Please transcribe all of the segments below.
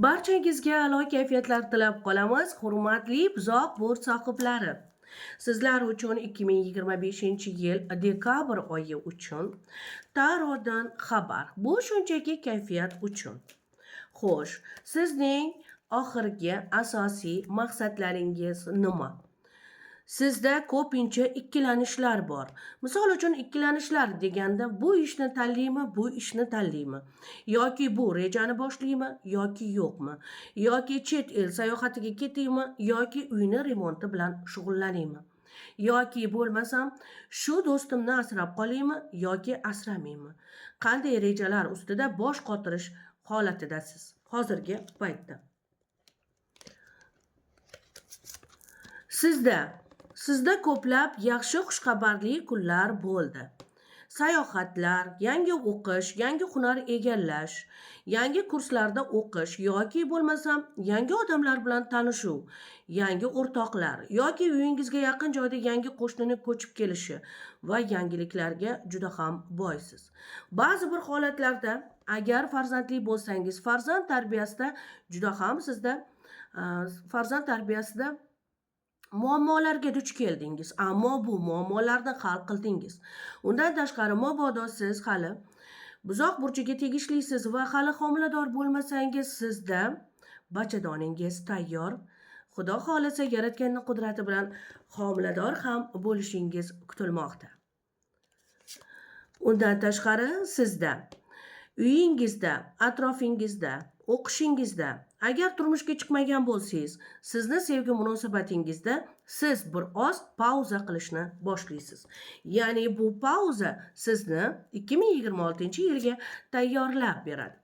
Barchangizga a'lo kayfiyatlar tilab qolamiz, hurmatli buzoq bo'rt sohiblari. Sizlar uchun 2025-yil dekabr oyi uchun tarotdan xabar. Bu shunchaki kayfiyat uchun. Xo'sh, sizning oxirgi asosiy maqsadlaringiz nima? Sizda ko'pincha ikkilanishlar bor. Misol uchun ikkilanishlar deganda bu ishni tanlaymi, bu ishni tanlaymi? Yoki bu rejani boshlaymi, yoki yo'qmi? Yoki chet el sayohatiga ketaymi, yoki uyni remonti bilan shug'ullanaymi? Yoki bo'lmasam shu do'stimni asrab qolaymi, yoki asramaymi? Qanday rejalar ustida bosh qotirish holatidasiz hozirgi paytda? Sizda ko'plab yaxshi xushxabarli kunlar bo'ldi. Sayohatlar, yangi o'qish, yangi hunar egallash, yangi kurslarda o'qish yoki bo'lmasam yangi odamlar bilan tanishuv, yangi o'rtoqlar yoki uyingizga yaqin joyda yangi qo'shnining ko'chib kelishi va yangiliklarga juda ham boysiz. Ba'zi bir holatlarda agar farzandli bo'lsangiz, farzand tarbiyasida muammolarga duch keldingiz, ammo bu muammolarni hal qildingiz. Undan tashqari mabodo siz hali buzoq burchiga tegishlisiz va hali homilador bo'lmasangiz, sizda bachadoningiz tayyor. Xudo xolasa Yaratganning qudrati bilan homilador ham bo'lishingiz kutilmoqda. Undan tashqari sizda uyingizda, atrofingizda, o'qishingizda, agar turmushga chiqmagan bo'lsangiz, sizni sevgi munosabatingizda siz bir oz pauza qilishni boshlaysiz. Ya'ni bu pauza sizni 2026-yilga tayyorlab beradi.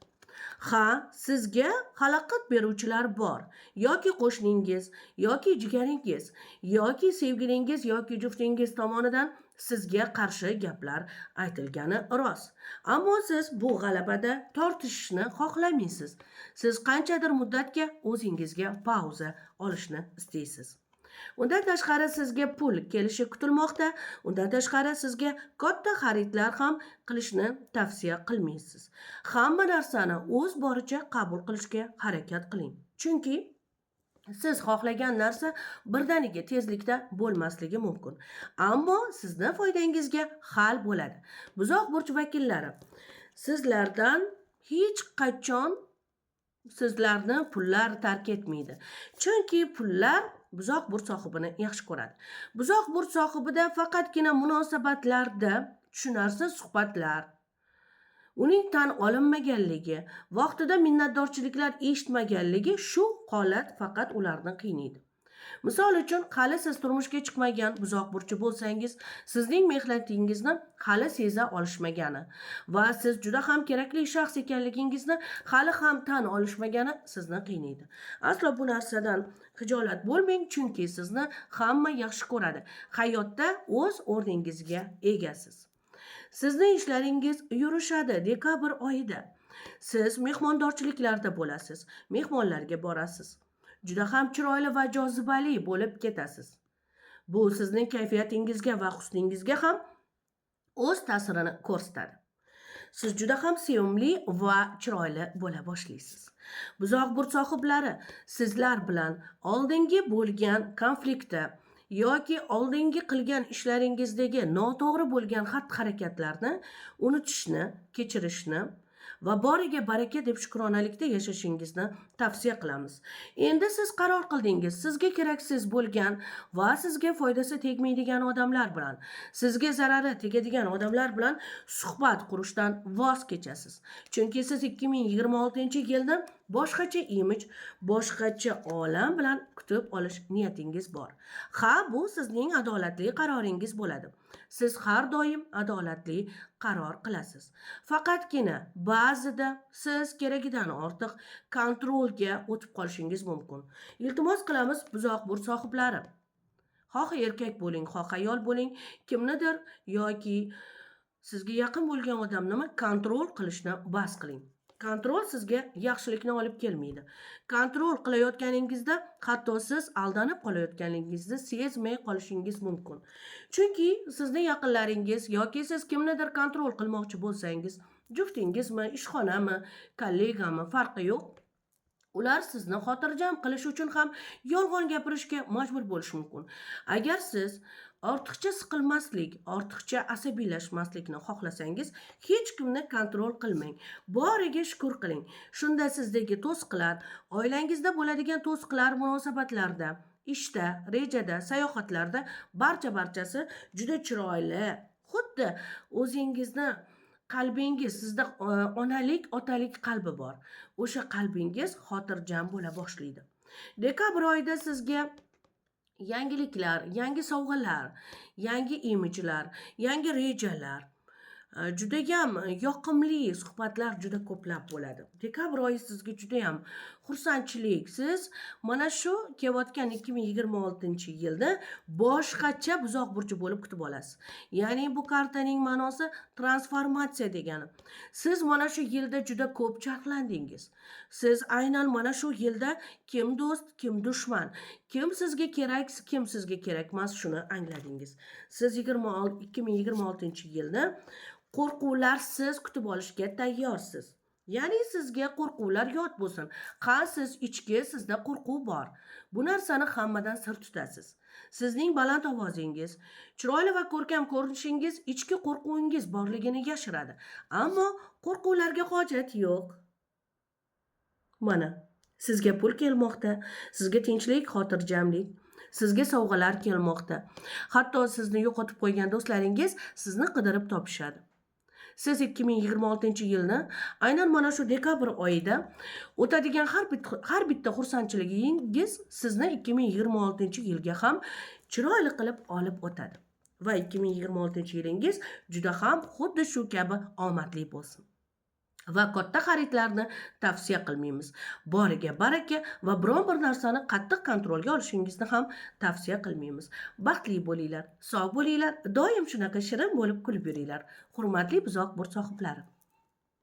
Ha, sizga xalaqit beruvchilar bor. Yoki qo'shningiz, yoki jigaringiz, yoki sevgilingiz, yoki juftingiz tomonidan sizga qarshi gaplar aytilgani rost. Ammo siz bu g'alabada tortishishni xohlamaysiz. Siz qanchadir muddatga o'zingizga pauza olishni istaysiz. Undan tashqari sizga pul kelishi kutilmoqda. Undan tashqari sizga katta xaridlar ham qilishni tavsiya qilmaysiz. Hamma narsani o'z boricha qabul qilishga harakat qiling. Chunki siz xohlagan narsa birdaniga tezlikda bo'lmasligi mumkin. Ammo sizni foydangizga hal bo'ladi. Buzoq burch vakillari, sizlardan hech qachon sizlarni pullar tark etmaydi. Chunki pullar buzoq burch sohibini yaxshi ko'radi. Buzoq burch sohibida faqatgina munosabatlarda tushunarsiz suhbatlar, uning tan olinmaganligi, vaqtida minnatdorchiliklar eshitmaganligi, shu holat faqat ularni qiynaydi. Misol uchun, hali siz turmushga chiqmagan buzoq burchi bo'lsangiz, sizning mehnatingizni hali seza olishmagani va siz juda ham kerakli shaxs ekanligingizni hali ham tan olishmagani sizni qiynaydi. Aslo bu narsadan xijolat bo'lmang, chunki sizni hamma yaxshi ko'radi. Hayotda o'z o'rningizga egasiz. Sizning ishlaringiz yurishadi dekabr oyida. Siz mehmondorchiliklarda bo'lasiz, mehmonlarga borasiz. Juda ham chiroyli va jozibali bo'lib ketasiz. Bu sizning kayfiyatingizga va husningizga ham o'z ta'sirini ko'rsatadi. Siz juda ham sevimli va chiroyli bo'la boshlaysiz. Buzoq burch sohiblari, sizlar bilan oldingi bo'lgan konfliktda yoki oldingi qilgan ishlaringizdagi noto'g'ri bo'lgan xatti-harakatlarni unutishni, kechirishni va boriga baraka deb shukronalikda yashashingizni tavsiya qilamiz. Endi siz qaror qildingiz, sizga keraksiz bo'lgan va sizga foydasi tegmaydigan odamlar bilan, sizga zarari tegadigan odamlar bilan suhbat qurishdan voz kechasiz. Chunki siz 2026-yilni boshqacha imij, boshqacha olam bilan kutib olish niyatingiz bor. Ha, bu sizning adolatli qaroringiz bo'ladi. Siz har doim adolatli qaror qilasiz. Faqatgina ba'zida siz keragidan ortiq kontrolga o'tib qolishingiz mumkin. Iltimos qilamiz buzoq burch sohiblari. Xoh erkak bo'ling, xoh ayol bo'ling, kimnidir yoki sizga yaqin bo'lgan odamni kontrol qilishni bas qiling. Kontrol sizga yaxshilikni olib kelmaydi. Kontrol qilayotganingizda hatto siz aldanib qolayotganingizni sezmay qolishingiz mumkin. Chunki sizning yaqinlaringiz yoki siz kimnidir kontrol qilmoqchi bo'lsangiz, juftingizmi, ishxonami, kollegami, farqi yo'q. ular sizni xotirjam qilish uchun ham yolg'on gapirishga majbur bo'lishi mumkin. Agar siz ortiqcha siqilmaslik, ortiqcha asabiylashmaslikni xohlasangiz, hech kimni kontrol qilmang. Boriga shukur qiling. Shunda sizdagi to'siqlar, oilangizda bo'ladigan to'siqlar munosabatlarda, ishda, rejada, sayohatlarda barchasi juda chiroyli. Xuddi o'zingizni qalbingiz, sizda onalik, otalik qalbi bor. O'sha qalbingiz xotirjam bo'la boshlaydi. Dekabr oyida sizga yangiliklar, yangi sovg'alar, yangi imijlar, yangi rejalar, judayam yoqimli suhbatlar juda ko'plab bo'ladi. Dekabr oyi sizga judayam xursandchilik. Siz mana shu kelayotgan 2026-yilni boshqacha buzoq burchi bo'lib kutib olasiz. Ya'ni bu kartaning ma'nosi transformatsiya degani. Siz mana shu yilda juda ko'p charxlandingiz. Siz aynan mana shu yilda kim do'st, kim dushman, kim sizga kerak, kim sizga kerak emas, shuni angladingiz. Siz 2026-yilni qo'rquvlarsiz kutib olishga tayyorsiz. Ya'ni sizga qo'rquvlar yot bo'lsin. Siz ichki sizda qo'rquv bor. Bu narsani hammadan sir tutasiz. Sizning baland ovozingiz, chiroyli va ko'rkam ko'rinishingiz ichki qo'rquvingiz borligini yashiradi. Ammo qo'rquvlarga hojat yo'q. Mana, sizga pul kelmoqda, sizga tinchlik, xotirjamlik, sizga sovg'alar kelmoqda. Hatto sizni yo'qotib qo'ygan do'stlaringiz sizni qidirib topishadi. Siz 2026-yilni aynan mana shu dekabr oyida o'tadigan har bitta xursandchiligingiz sizni 2026-yilga ham chiroyli qilib olib o'tadi. Va 2026-yilingiz juda ham xuddi shu kabi omadli bo'lsin. Va katta xaridlarni tavsiya qilmaymiz. Boriga baraka va biron bir narsani qattiq kontrolga olishingizni ham tavsiya qilmaymiz. Baxtli bo'linglar, sog' bo'linglar, doim shunaqa shirin bo'lib kulib yuringlar. Hurmatli buzoq burch sohiblari.